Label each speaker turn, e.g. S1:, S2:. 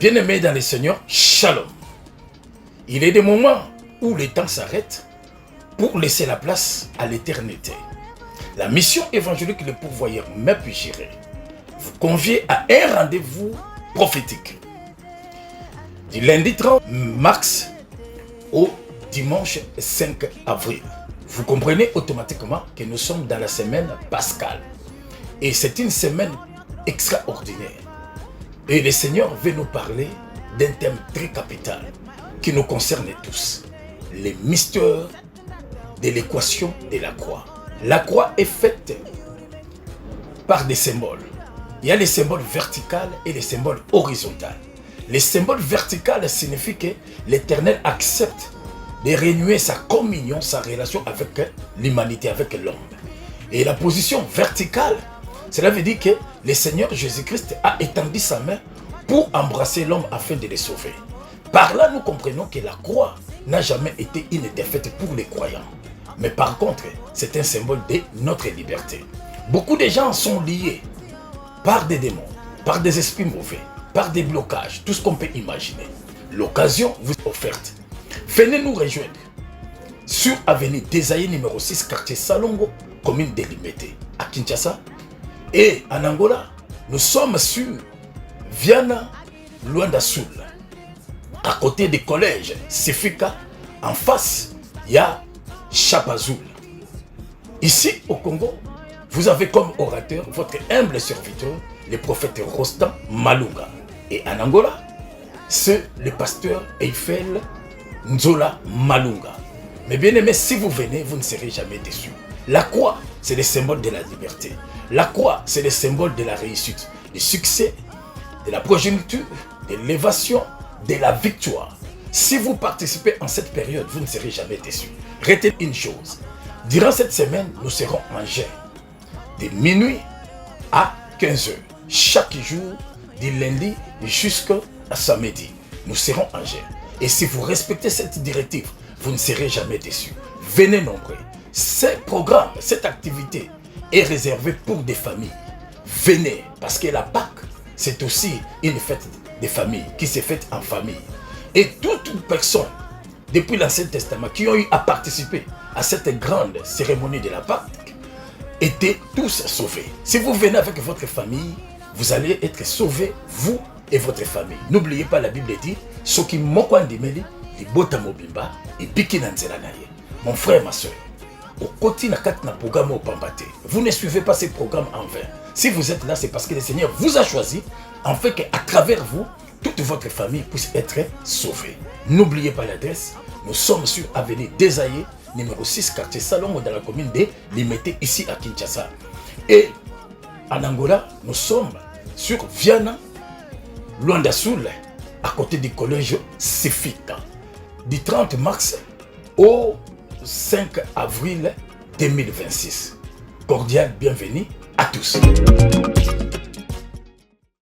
S1: Bien-aimés dans le Seigneur, shalom. Il est des moments où le temps s'arrête pour laisser la place à l'éternité. La mission évangélique Le Pourvoyeur Mepugiré vous convie à un rendez-vous prophétique. Du lundi 30 mars au dimanche 5 avril. Vous comprenez automatiquement que nous sommes dans la semaine pascale. Et c'est une semaine extraordinaire. Et le Seigneur veut nous parler d'un thème très capital qui nous concerne tous. Les mystères de l'équation de la croix. La croix est faite par des symboles. Il y a les symboles verticaux et les symboles horizontaux. Les symboles verticaux signifient que l'Éternel accepte de renouer sa communion, sa relation avec l'humanité, avec l'homme. Et la position verticale, cela veut dire que le Seigneur Jésus-Christ a étendu sa main pour embrasser l'homme afin de le sauver. Par là, nous comprenons que la croix n'a jamais été une défaite pour les croyants. Mais par contre, c'est un symbole de notre liberté. Beaucoup de gens sont liés par des démons, par des esprits mauvais, par des blocages, tout ce qu'on peut imaginer. L'occasion vous est offerte. Venez nous rejoindre sur avenue Desailly numéro 6, quartier Salongo, commune délimitée, à Kinshasa. Et en Angola, nous sommes sur Viana Luanda Sul, à côté du collège Sefika. En face, il y a Chapazoul. Ici, au Congo, vous avez comme orateur votre humble serviteur, le prophète Rostan Malunga. Et en Angola, c'est le pasteur Eiffel Nzola Malunga. Mais bien aimés, si vous venez, vous ne serez jamais déçus. La croix, c'est le symbole de la liberté. La croix, c'est le symbole de la réussite, du succès, de la progéniture, de l'élévation, de la victoire. Si vous participez en cette période, vous ne serez jamais déçus. Retenez une chose. Durant cette semaine, nous serons en jeûne de minuit à 15 h. Chaque jour, du lundi jusqu'à samedi, nous serons en jeûne. Et si vous respectez cette directive, vous ne serez jamais déçus. Venez nombreux. Ce programme, cette activité est réservée pour des familles. Venez, parce que la Pâque, c'est aussi une fête des familles, qui s'est faite en famille. Et toute personne, depuis l'Ancien Testament, qui ont eu à participer à cette grande cérémonie de la Pâque, étaient tous sauvés. Si vous venez avec votre famille, vous allez être sauvés, vous et votre famille. N'oubliez pas, la Bible dit, Soki mokwandimeli, libota mobimba, et biki nanzela naye. Mon frère, ma soeur, au côté na kat na programme au pambate, vous ne suivez pas ces programmes en vain. Si vous êtes là, c'est parce que le Seigneur vous a choisi, en fait qu'à travers vous, toute votre famille puisse être sauvée. N'oubliez pas l'adresse, nous sommes sur avenue Desailly, numéro 6, quartier Salongo, dans la commune de Limete, ici à Kinshasa. Et en Angola, nous sommes sur Viana Luanda Sul, à côté du collège Sefika, du 30 mars au 5 avril 2026. Cordial bienvenue à tous.